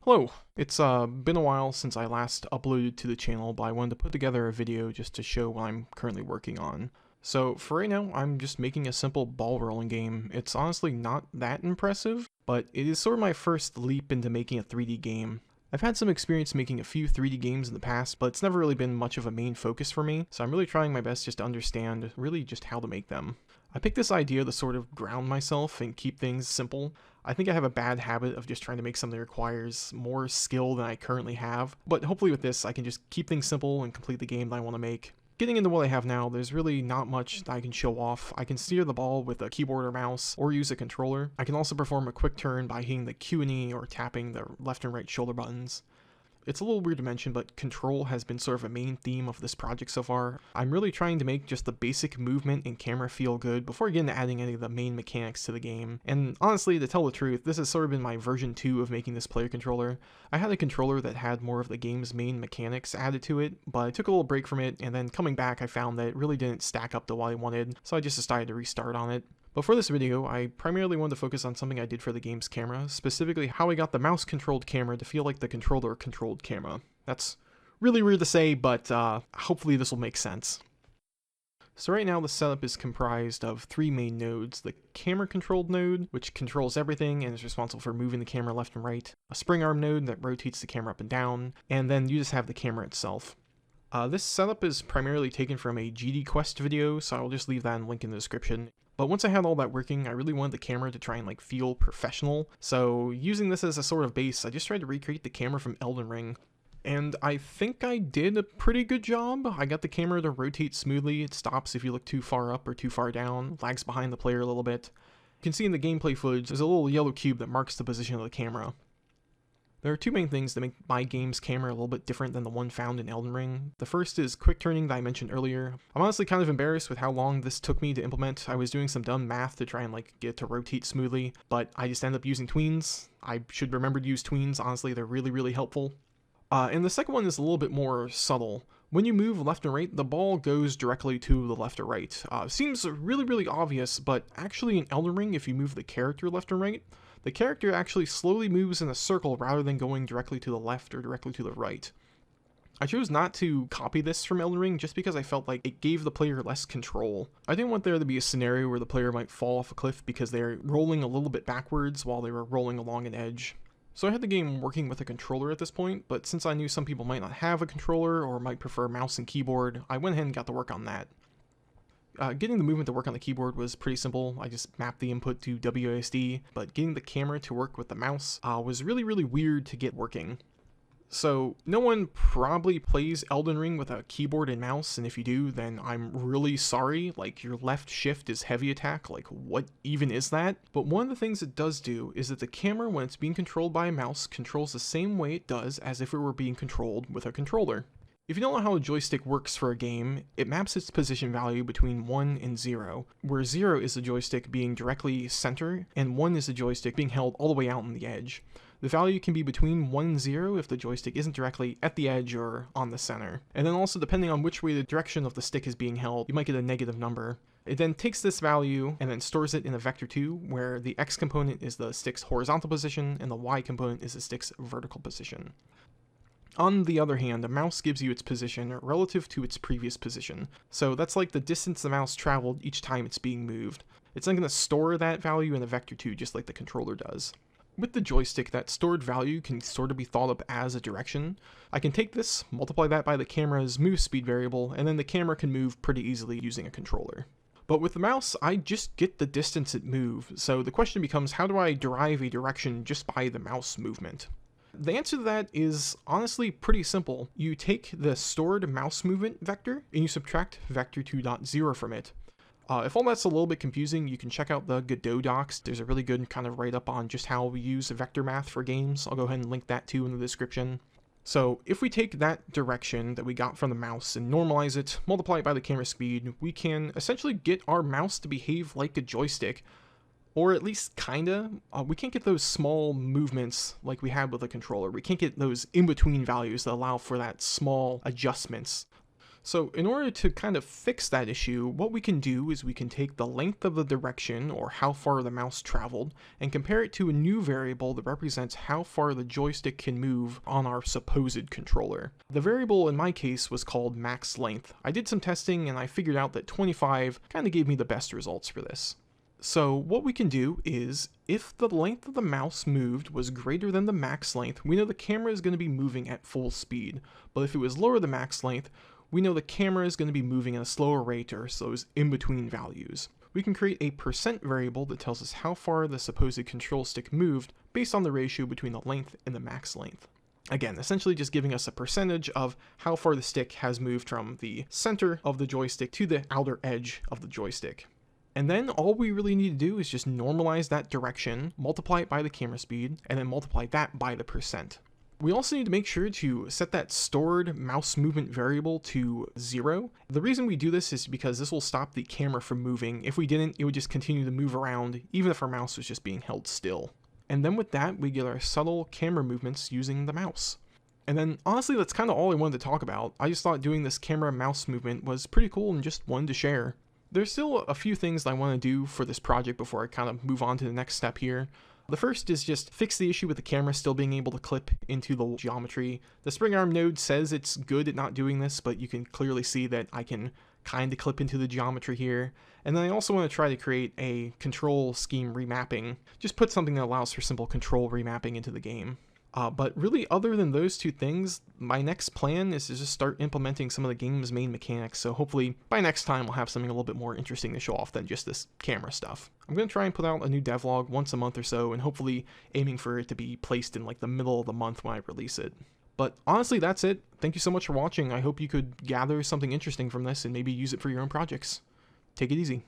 Hello, it's been a while since I last uploaded to the channel, but I wanted to put together a video just to show what I'm currently working on. So for right now, I'm just making a simple ball rolling game. It's honestly not that impressive, but it is sort of my first leap into making a 3D game. I've had some experience making a few 3D games in the past, but it's never really been much of a main focus for me, so I'm really trying my best just to understand really just how to make them. I picked this idea to sort of ground myself and keep things simple. I think I have a bad habit of just trying to make something that requires more skill than I currently have, but hopefully with this I can just keep things simple and complete the game that I want to make. Getting into what I have now, there's really not much that I can show off. I can steer the ball with a keyboard or mouse, or use a controller. I can also perform a quick turn by hitting the Q and E or tapping the left and right shoulder buttons. It's a little weird to mention, but control has been sort of a main theme of this project so far. I'm really trying to make just the basic movement and camera feel good before I get into adding any of the main mechanics to the game. And honestly, to tell the truth, this has sort of been my version 2 of making this player controller. I had a controller that had more of the game's main mechanics added to it, but I took a little break from it, and then coming back I found that it really didn't stack up to what I wanted, so I just decided to restart on it. But for this video, I primarily wanted to focus on something I did for the game's camera, specifically how I got the mouse-controlled camera to feel like the controller-controlled camera. That's really weird to say, but hopefully this will make sense. So right now the setup is comprised of 3 main nodes: the camera-controlled node, which controls everything and is responsible for moving the camera left and right, a spring arm node that rotates the camera up and down, and then you just have the camera itself. This setup is primarily taken from a GD Quest video, so I'll just leave that in link in the description. But once I had all that working, I really wanted the camera to try and feel professional, so using this as a sort of base, I just tried to recreate the camera from Elden Ring. And I think I did a pretty good job. I got the camera to rotate smoothly, it stops if you look too far up or too far down, lags behind the player a little bit. You can see in the gameplay footage, there's a little yellow cube that marks the position of the camera. There are 2 main things that make my game's camera a little bit different than the one found in Elden Ring. The first is quick turning that I mentioned earlier. I'm honestly kind of embarrassed with how long this took me to implement. I was doing some dumb math to try and get it to rotate smoothly, but I just ended up using tweens. I should remember to use tweens, honestly, they're really helpful. And the second one is a little bit more subtle. When you move left and right, the ball goes directly to the left or right. Seems really obvious, but actually in Elden Ring, if you move the character left and right, the character actually slowly moves in a circle rather than going directly to the left or directly to the right. I chose not to copy this from Elden Ring just because I felt like it gave the player less control. I didn't want there to be a scenario where the player might fall off a cliff because they're rolling a little bit backwards while they were rolling along an edge. So I had the game working with a controller at this point, but since I knew some people might not have a controller or might prefer mouse and keyboard, I went ahead and got to work on that. Getting the movement to work on the keyboard was pretty simple. I just mapped the input to WASD, but getting the camera to work with the mouse was really weird to get working. So no one probably plays Elden Ring with a keyboard and mouse, and if you do, then I'm really sorry. Your left shift is heavy attack, what even is that? But one of the things it does do is that the camera, when it's being controlled by a mouse, controls the same way it does as if it were being controlled with a controller. If you don't know how a joystick works for a game, it maps its position value between 1 and 0, where 0 is the joystick being directly center, and 1 is the joystick being held all the way out on the edge. The value can be between 1 and 0 if the joystick isn't directly at the edge or on the center. And then also, depending on which way the direction of the stick is being held, you might get a negative number. It then takes this value and then stores it in a vector 2, where the X component is the stick's horizontal position and the Y component is the stick's vertical position. On the other hand, a mouse gives you its position relative to its previous position. So that's like the distance the mouse traveled each time it's being moved. It's not going to store that value in a vector 2 just like the controller does. With the joystick, that stored value can sort of be thought of as a direction. I can take this, multiply that by the camera's move speed variable, and then the camera can move pretty easily using a controller. But with the mouse, I just get the distance it moves, so the question becomes, how do I derive a direction just by the mouse movement? The answer to that is honestly pretty simple. You take the stored mouse movement vector and you subtract vector 2.0 from it. If all that's a little bit confusing, you can check out the Godot docs. There's a really good kind of write-up on just how we use vector math for games. I'll go ahead and link that too in the description. So if we take that direction that we got from the mouse and normalize it, multiply it by the camera speed, we can essentially get our mouse to behave like a joystick. Or at least kinda. We can't get those small movements like we had with a controller. We can't get those in-between values that allow for that small adjustments. So in order to kind of fix that issue, what we can do is we can take the length of the direction, or how far the mouse traveled, and compare it to a new variable that represents how far the joystick can move on our supposed controller. The variable in my case was called max length. I did some testing and I figured out that 25 kind of gave me the best results for this. So what we can do is, if the length of the mouse moved was greater than the max length, we know the camera is going to be moving at full speed. But if it was lower than max length, we know the camera is going to be moving at a slower rate, or so those in-between values. We can create a percent variable that tells us how far the supposed control stick moved based on the ratio between the length and the max length. Again, essentially just giving us a percentage of how far the stick has moved from the center of the joystick to the outer edge of the joystick. And then all we really need to do is just normalize that direction, multiply it by the camera speed, and then multiply that by the percent. We also need to make sure to set that stored mouse movement variable to 0. The reason we do this is because this will stop the camera from moving. If we didn't, it would just continue to move around, even if our mouse was just being held still. And then with that, we get our subtle camera movements using the mouse. And then honestly, that's kind of all I wanted to talk about. I just thought doing this camera mouse movement was pretty cool and just wanted to share. There's still a few things I want to do for this project before I kind of move on to the next step here. The first is just fix the issue with the camera still being able to clip into the geometry. The spring arm node says it's good at not doing this, but you can clearly see that I can kind of clip into the geometry here. And then I also want to try to create a control scheme remapping. Just put something that allows for simple control remapping into the game. But really, other than those two things, my next plan is to just start implementing some of the game's main mechanics, so hopefully by next time we'll have something a little bit more interesting to show off than just this camera stuff. I'm going to try and put out a new devlog once a month or so, and hopefully aiming for it to be placed in like the middle of the month when I release it. But honestly, that's it. Thank you so much for watching. I hope you could gather something interesting from this and maybe use it for your own projects. Take it easy.